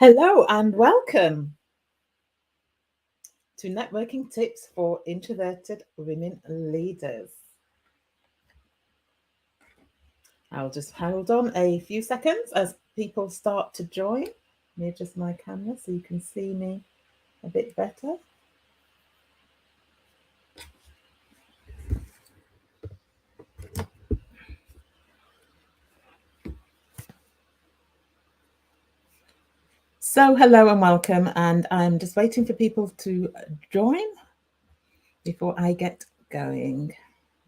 Hello and welcome to Networking Tips for Introverted Women Leaders. I'll just hold on a few seconds as people start to join. Let me adjust my camera so you can see me a bit better. So hello and welcome, and I'm just waiting for people to join before I get going.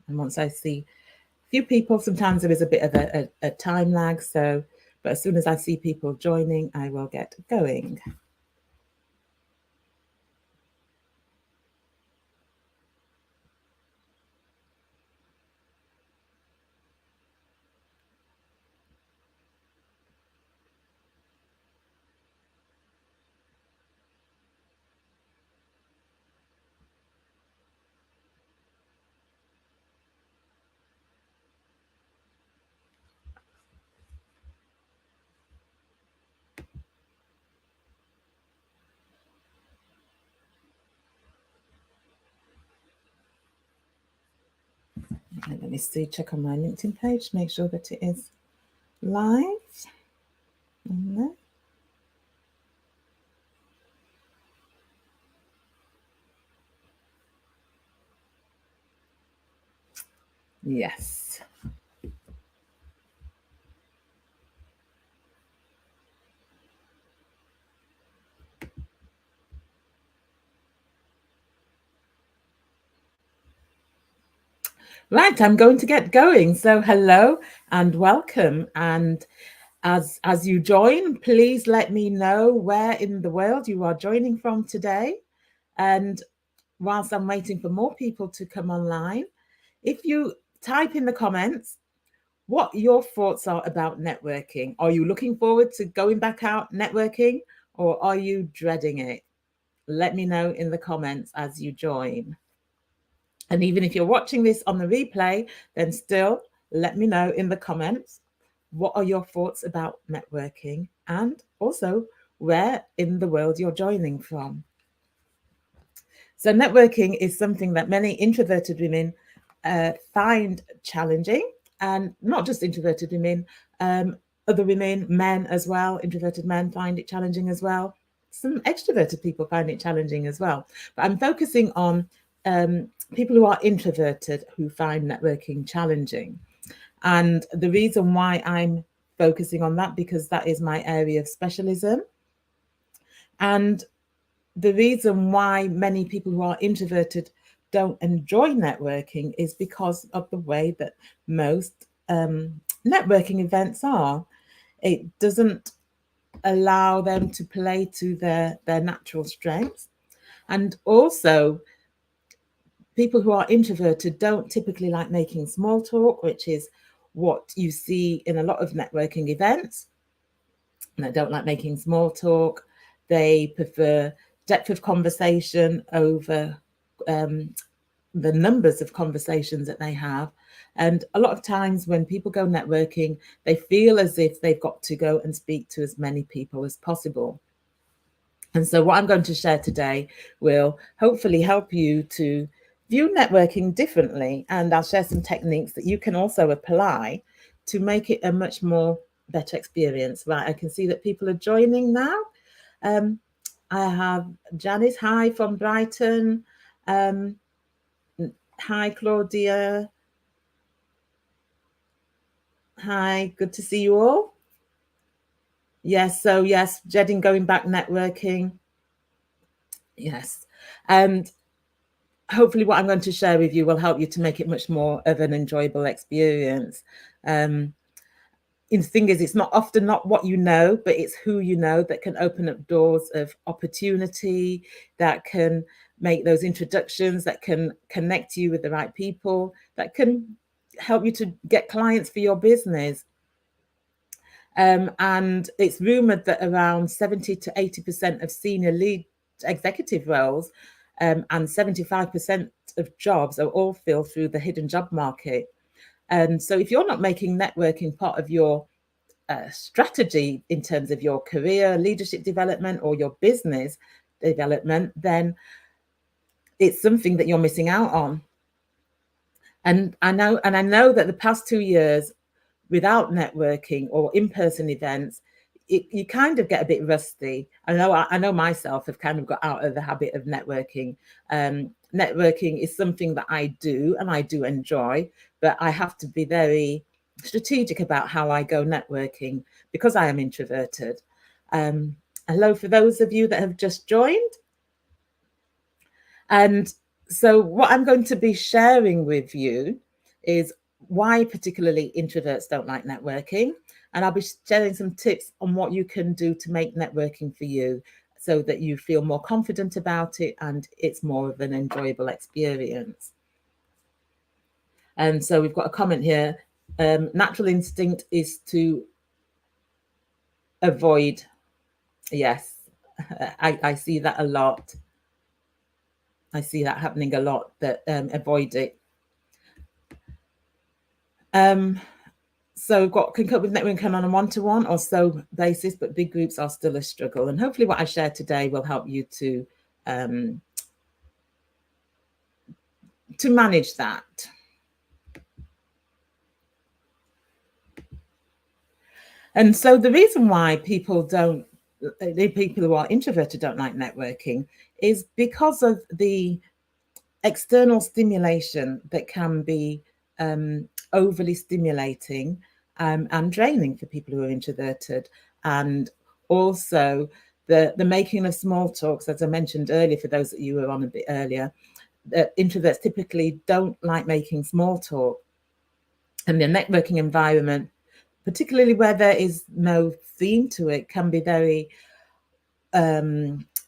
And once I see a few people, sometimes there is a bit of a time lag, but as soon as I see people joining, I will get going. Let me see, check on my LinkedIn page, make sure that it is live. Yes. Right, I'm going to get going. So hello and welcome. And as you join, please let me know where in the world you are joining from today. And whilst I'm waiting for more people to come online, if you type in the comments what your thoughts are about networking. Are you looking forward to going back out networking, or are you dreading it? Let me know in the comments as you join. And even if you're watching this on the replay, then still let me know in the comments what are your thoughts about networking, and also where in the world you're joining from. So networking is something that many introverted women find challenging, and not just introverted women, other women, men as well, introverted men find it challenging as well. Some extroverted people find it challenging as well. But I'm focusing on people who are introverted who find networking challenging. And the reason why I'm focusing on that, because that is my area of specialism. And the reason why many people who are introverted don't enjoy networking is because of the way that most networking events are. It doesn't allow them to play to their natural strengths. And also, people who are introverted don't typically like making small talk, which is what you see in a lot of networking events. And they don't like making small talk. They prefer depth of conversation over the numbers of conversations that they have. And a lot of times when people go networking, they feel as if they've got to go and speak to as many people as possible. And so what I'm going to share today will hopefully help you to view networking differently. And I'll share some techniques that you can also apply to make it a much more better experience. Right, I can see that people are joining now. I have Janice, hi from Brighton. Hi, Claudia. Hi, good to see you all. Yes, so yes, Jedding going back networking. Yes. And hopefully what I'm going to share with you will help you to make it much more of an enjoyable experience. The thing is, it's not often not what you know, but it's who you know that can open up doors of opportunity, that can make those introductions, that can connect you with the right people, that can help you to get clients for your business. And it's rumored that around 70 to 80% of senior lead executive roles and 75% of jobs are all filled through the hidden job market. And so if you're not making networking part of your strategy in terms of your career leadership development or your business development, then it's something that you're missing out on. And I know that the past 2 years without networking or in-person events, you kind of get a bit rusty. I know myself have kind of got out of the habit of networking. Networking is something that I do and I do enjoy, but I have to be very strategic about how I go networking because I am introverted. Hello for those of you that have just joined. And so what I'm going to be sharing with you is why particularly introverts don't like networking. And I'll be sharing some tips on what you can do to make networking for you so that you feel more confident about it and it's more of an enjoyable experience. And so we've got a comment here. Natural instinct is to avoid. Yes, I see that a lot. I see that happening a lot, that avoid it. So we've got can cope with networking on a one-to-one or so basis, but big groups are still a struggle. And hopefully what I share today will help you to manage that. And so the reason why people who are introverted don't like networking is because of the external stimulation that can be overly stimulating and draining for people who are introverted, and also the making of small talks, as I mentioned earlier, for those of you who were on a bit earlier, introverts typically don't like making small talk, and the networking environment, particularly where there is no theme to it, can be very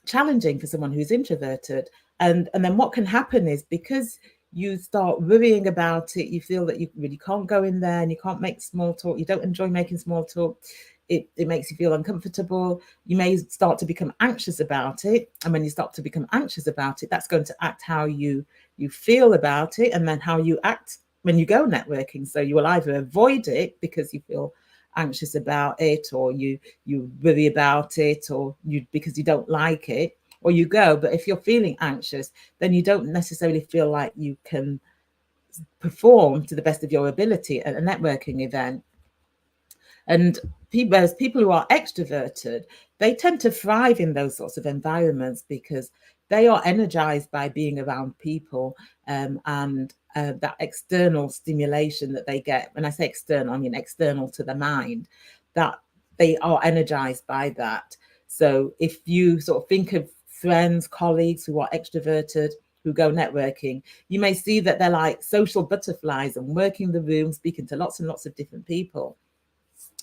challenging for someone who's introverted. And then what can happen is, because you start worrying about it, you feel that you really can't go in there and you can't make small talk, you don't enjoy making small talk, it makes you feel uncomfortable, you may start to become anxious about it. And when you start to become anxious about it, that's going to act how you feel about it, and then how you act when you go networking. So you will either avoid it because you feel anxious about it, or you worry about it, or because you don't like it, or you go. But if you're feeling anxious, then you don't necessarily feel like you can perform to the best of your ability at a networking event. And people who are extroverted, they tend to thrive in those sorts of environments because they are energized by being around people, and that external stimulation that they get. When I say external, I mean external to the mind, that they are energized by that. So if you sort of think of friends, colleagues who are extroverted, who go networking, you may see that they're like social butterflies and working the room, speaking to lots and lots of different people.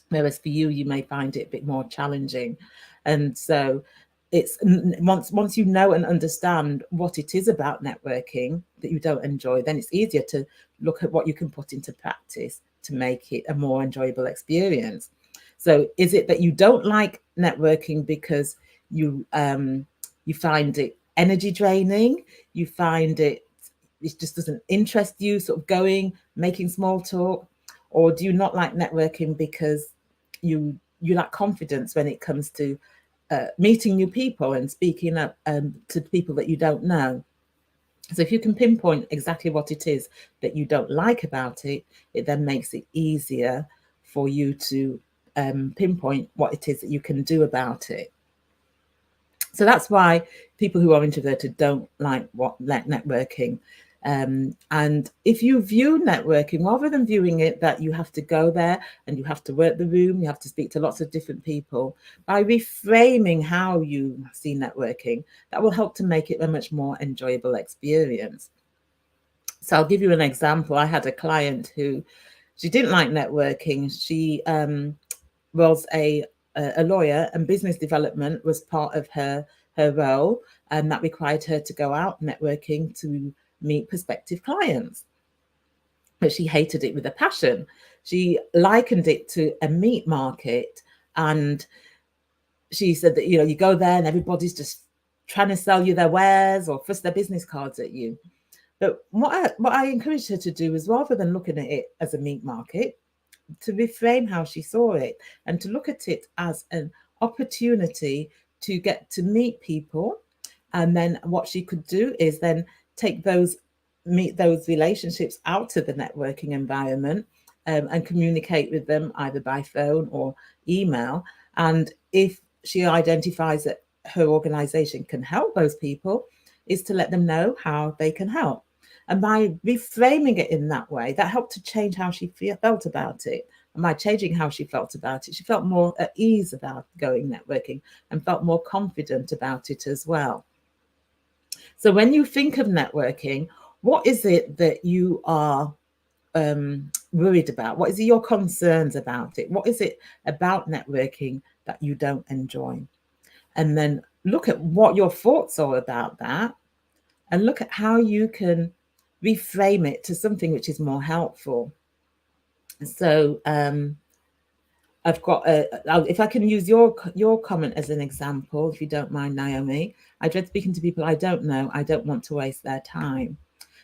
Whereas for you, you may find it a bit more challenging. And so it's once you know and understand what it is about networking that you don't enjoy, then it's easier to look at what you can put into practice to make it a more enjoyable experience. So is it that you don't like networking because you find it energy draining, you find it just doesn't interest you, sort of going, making small talk? Or do you not like networking because you lack confidence when it comes to meeting new people and speaking up to people that you don't know? So if you can pinpoint exactly what it is that you don't like about it, it then makes it easier for you to pinpoint what it is that you can do about it. So that's why people who are introverted don't like networking. And if you view networking, rather than viewing it that you have to go there and you have to work the room, you have to speak to lots of different people, by reframing how you see networking, that will help to make it a much more enjoyable experience. So I'll give you an example. I had a client who, she didn't like networking. She was a lawyer, and business development was part of her role, and that required her to go out networking to meet prospective clients. But she hated it with a passion. She likened it to a meat market, and she said that, you go there and everybody's just trying to sell you their wares or thrust their business cards at you. But what I encouraged her to do was, rather than looking at it as a meat market, to reframe how she saw it and to look at it as an opportunity to get to meet people. And then what she could do is then take those meet those relationships out to the networking environment, and communicate with them either by phone or email. And if she identifies that her organization can help those people, is to let them know how they can help. And by reframing it in that way, that helped to change how she felt about it. And by changing how she felt about it, she felt more at ease about going networking and felt more confident about it as well. So when you think of networking, what is it that you are worried about? What is your concerns about it? What is it about networking that you don't enjoy? And then look at what your thoughts are about that, and look at how you can reframe it to something which is more helpful. So I've got if I can use your comment as an example, if you don't mind, Naomi. I dread speaking to people I don't know. I don't want to waste their time.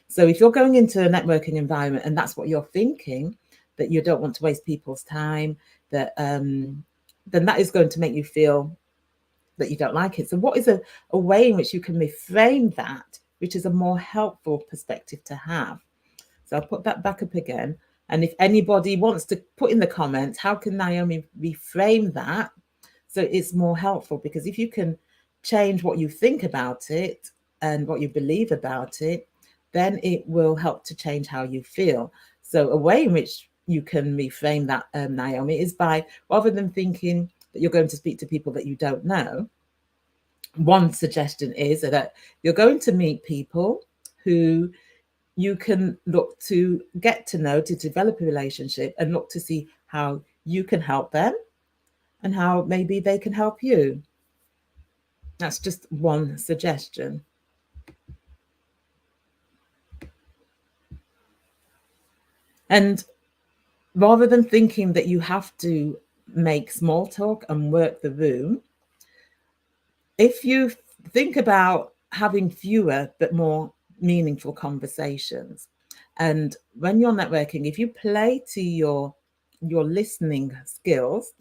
So if you're going into a networking environment and that's what you're thinking, that you don't want to waste people's time, that then that is going to make you feel that you don't like it. So what is a way in which you can reframe that, which is a more helpful perspective to have? So I'll put that back up again. And if anybody wants to put in the comments, how can Naomi reframe that so it's more helpful? Because if you can change what you think about it and what you believe about it, then it will help to change how you feel. So a way in which you can reframe that, Naomi, is by, rather than thinking that you're going to speak to people that you don't know, one suggestion is that you're going to meet people who you can look to get to know, to develop a relationship, and look to see how you can help them and how maybe they can help you. That's just one suggestion. And rather than thinking that you have to make small talk and work the room, if you think about having fewer but more meaningful conversations, and when you're networking, if you play to your listening skills,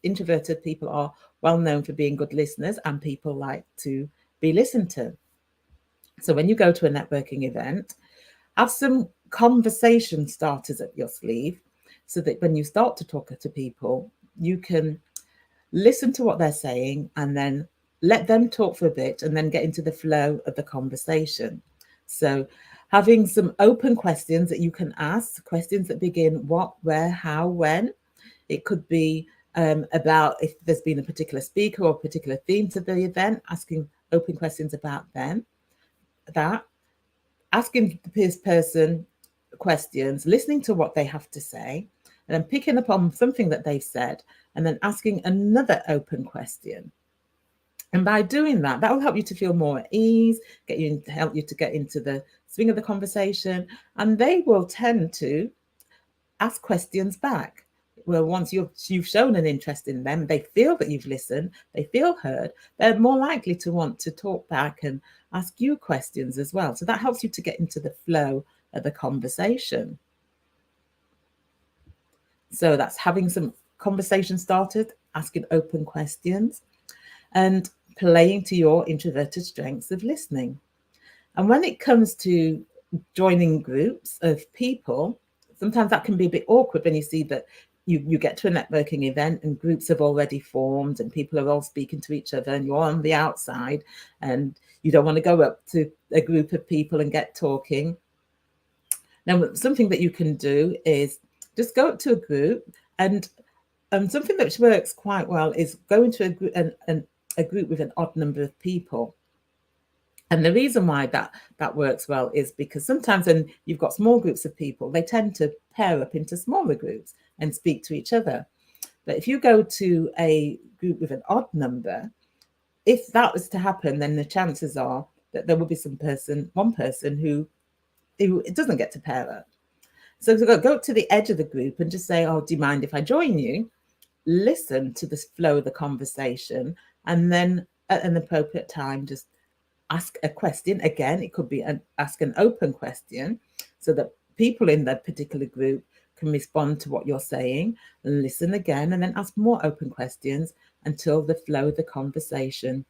introverted people are well known for being good listeners, and people like to be listened to. So when you go to a networking event, have some conversation starters up your sleeve, so that when you start to talk to people, you can listen to what they're saying and then let them talk for a bit and then get into the flow of the conversation. So having some open questions that you can ask, questions that begin what, where, how, when. It could be about if there's been a particular speaker or a particular theme to the event, asking open questions about them, that, asking this person questions, listening to what they have to say, and then picking up on something that they've said, and then asking another open question. And by doing that, that will help you to feel more at ease, help you to get into the swing of the conversation, and they will tend to ask questions back. Well, once you've shown an interest in them, they feel that you've listened, they feel heard, they're more likely to want to talk back and ask you questions as well. So that helps you to get into the flow of the conversation. So that's having some conversation started, asking open questions, and playing to your introverted strengths of listening. And when it comes to joining groups of people, sometimes that can be a bit awkward when you see that you get to a networking event and groups have already formed and people are all speaking to each other and you're on the outside and you don't want to go up to a group of people and get talking. Now, something that you can do is just go up to a group, and something that works quite well is go into a group with an odd number of people. And the reason why that works well is because sometimes when you've got small groups of people, they tend to pair up into smaller groups and speak to each other. But if you go to a group with an odd number, if that was to happen, then the chances are that there will be one person who it doesn't get to pair up. So go to the edge of the group and just say, oh, do you mind if I join you? Listen to the flow of the conversation, and then at an appropriate time, just ask a question. Again, it could be ask an open question so that people in that particular group can respond to what you're saying and listen again, and then ask more open questions until the flow of the conversation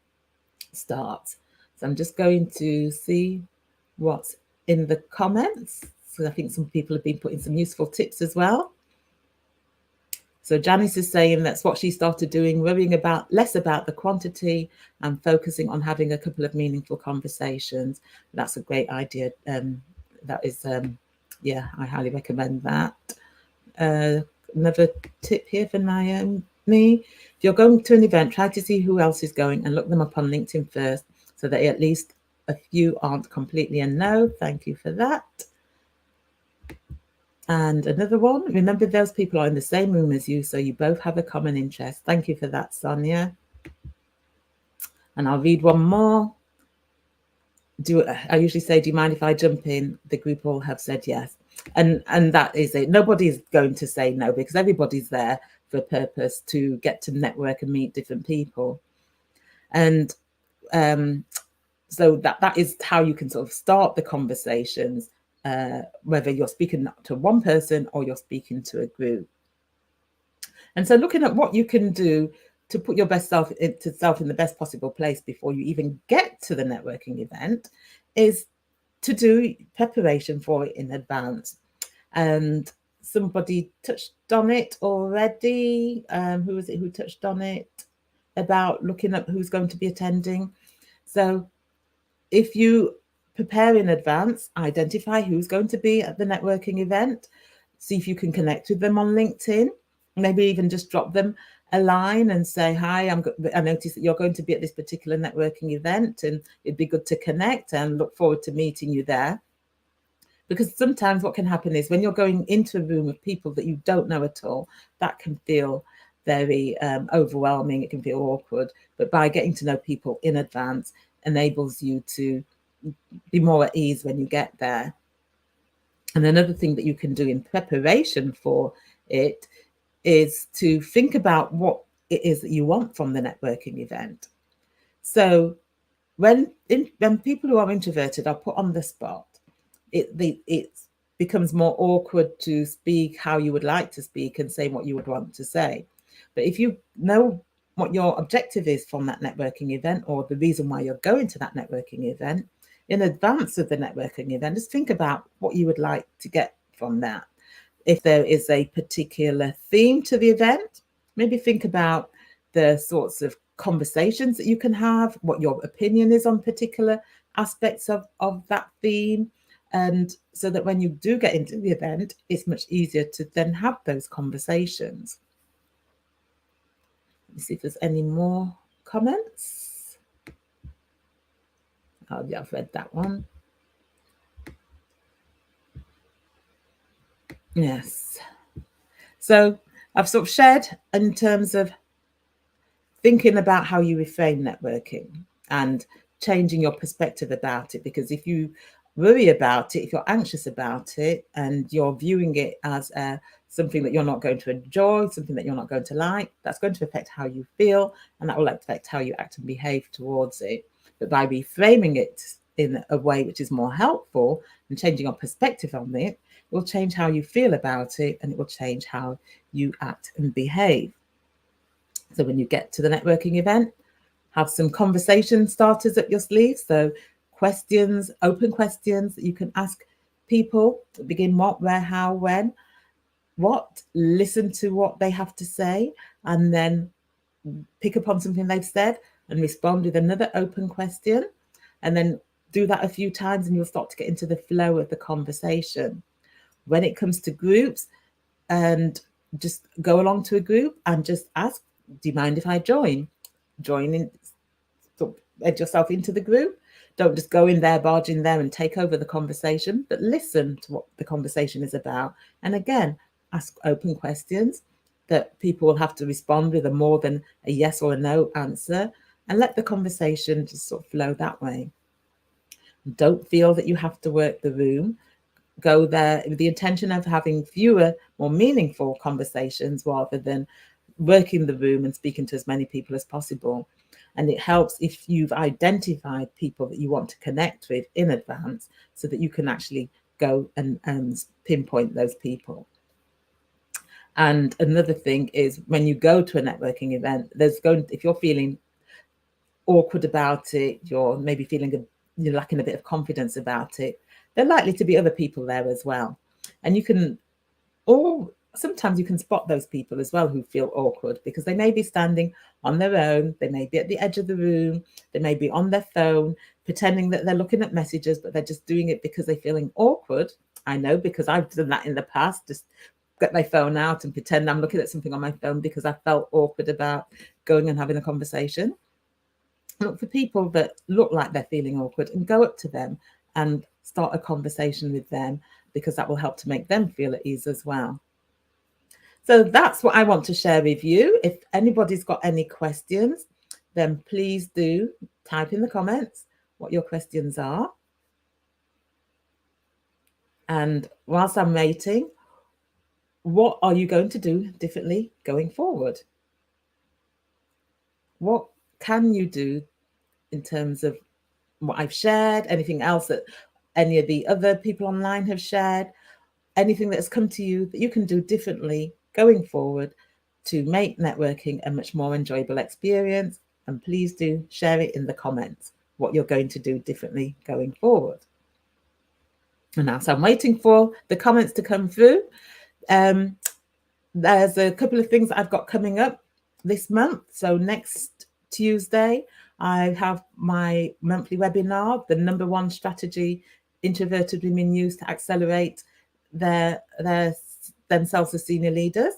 starts. So I'm just going to see what's in the comments. So I think some people have been putting some useful tips as well. So Janice is saying that's what she started doing, worrying about less about the quantity and focusing on having a couple of meaningful conversations. That's a great idea. That is, yeah, I highly recommend that. Another tip here for Naomi. If you're going to an event, try to see who else is going and look them up on LinkedIn first so that at least a few aren't completely a no. Thank you for that. And another one, remember those people are in the same room as you, so you both have a common interest. Thank you for that, Sonia. And I'll read one more. I usually say, do you mind if I jump in? The group all have said yes. And that is it. Nobody's going to say no because everybody's there for a purpose to get to network and meet different people. And so that is how you can sort of start the conversations, whether you're speaking to one person or you're speaking to a group. And so looking at what you can do to put your best self in the best possible place before you even get to the networking event is to do preparation for it in advance. And somebody touched on it already. Who was it who touched on it? About looking at who's going to be attending. So if you prepare in advance, identify who's going to be at the networking event, see if you can connect with them on LinkedIn, maybe even just drop them a line and say, hi, I noticed that you're going to be at this particular networking event and it'd be good to connect and look forward to meeting you there. Because sometimes what can happen is when you're going into a room of people that you don't know at all, that can feel very overwhelming. It can feel awkward. But by getting to know people in advance enables you to be more at ease when you get there. And another thing that you can do in preparation for it is to think about what it is that you want from the networking event. So when people who are introverted are put on the spot, it becomes more awkward to speak how you would like to speak and say what you would want to say. But if you know what your objective is from that networking event or the reason why you're going to that networking event, in advance of the networking event, just think about what you would like to get from that. If there is a particular theme to the event, maybe think about the sorts of conversations that you can have, what your opinion is on particular aspects of that theme. And so that when you do get into the event, it's much easier to then have those conversations. Let me see if there's any more comments. Oh, yeah, I've read that one. Yes. So I've sort of shared in terms of thinking about how you reframe networking and changing your perspective about it. Because if you worry about it, if you're anxious about it, and you're viewing it as something that you're not going to enjoy, something that you're not going to like, that's going to affect how you feel, and that will affect how you act and behave towards it. But by reframing it in a way which is more helpful and changing your perspective on it, it will change how you feel about it, and it will change how you act and behave. So when you get to the networking event, have some conversation starters up your sleeve. So questions, open questions that you can ask people. Begin what, where, how, when, what. Listen to what they have to say, and then pick up on something they've said and respond with another open question. And then do that a few times and you'll start to get into the flow of the conversation. When it comes to groups, and just go along to a group and just ask, do you mind if I join? Join in, sort of add yourself into the group. Don't just go in there, barge in there and take over the conversation, but listen to what the conversation is about. And again, ask open questions that people will have to respond with a more than a yes or a no answer, and let the conversation just sort of flow that way. Don't feel that you have to work the room. Go there with the intention of having fewer, more meaningful conversations rather than working the room and speaking to as many people as possible. And it helps if you've identified people that you want to connect with in advance so that you can actually go and pinpoint those people. And another thing is when you go to a networking event, if you're feeling awkward about it, you're maybe you're lacking a bit of confidence about it, there are likely to be other people there as well. And sometimes you can spot those people as well who feel awkward because they may be standing on their own, they may be at the edge of the room, they may be on their phone, pretending that they're looking at messages, but they're just doing it because they're feeling awkward. I know, because I've done that in the past, just get my phone out and pretend I'm looking at something on my phone because I felt awkward about going and having a conversation. Look for people that look like they're feeling awkward and go up to them and start a conversation with them, because that will help to make them feel at ease as well. So that's what I want to share with you. If anybody's got any questions, then please do type in the comments what your questions are. And whilst I'm waiting, what are you going to do differently going forward? What can you do in terms of what I've shared, anything else that any of the other people online have shared, anything that has come to you that you can do differently going forward to make networking a much more enjoyable experience? And please do share it in the comments, what you're going to do differently going forward. And now, so I'm waiting for the comments to come through. There's a couple of things that I've got coming up this month. So next Tuesday, I have my monthly webinar, the number one strategy introverted women use to accelerate themselves as senior leaders.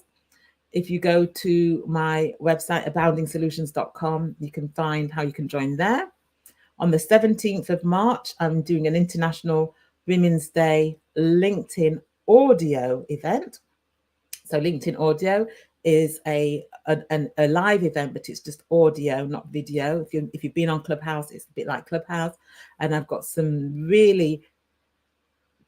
If you go to my website, aboundingsolutions.com, you can find how you can join there. On the 17th of March, I'm doing an International Women's Day LinkedIn audio event. So LinkedIn audio is a live event, but it's just audio, not video. If you've been on Clubhouse, it's a bit like Clubhouse. And I've got some really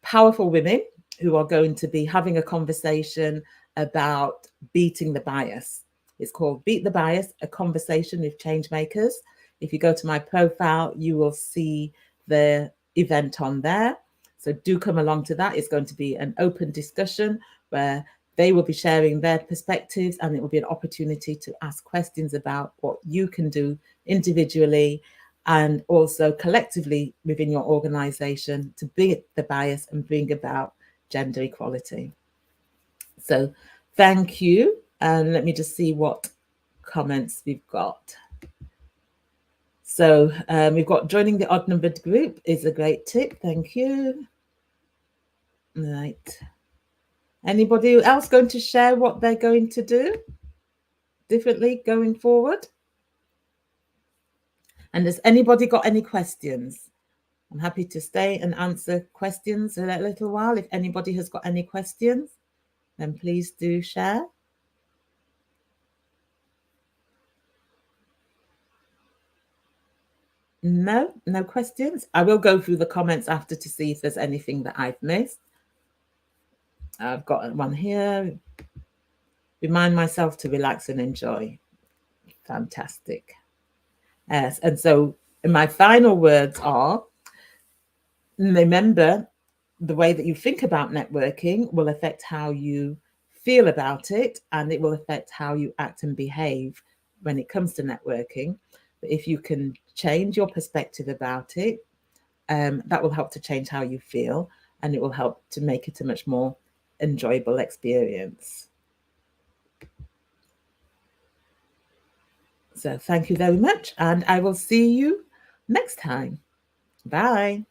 powerful women who are going to be having a conversation about beating the bias. It's called Beat the Bias, a conversation with change makers. If you go to my profile, you will see the event on there. So do come along to that. It's going to be an open discussion where they will be sharing their perspectives, and it will be an opportunity to ask questions about what you can do individually and also collectively within your organization to beat the bias and bring about gender equality. So thank you. And let me just see what comments we've got. So we've got joining the odd numbered group is a great tip. Thank you. Right. Anybody else going to share what they're going to do differently going forward? And has anybody got any questions? I'm happy to stay and answer questions in a little while. If anybody has got any questions, then please do share. No questions. I will go through the comments after to see if there's anything that I've missed. I've got one here. Remind myself to relax and enjoy. Fantastic. Yes. And so my final words are, remember, the way that you think about networking will affect how you feel about it, and it will affect how you act and behave when it comes to networking. But if you can change your perspective about it, that will help to change how you feel, and it will help to make it a much more enjoyable experience. So thank you very much, and I will see you next time. Bye.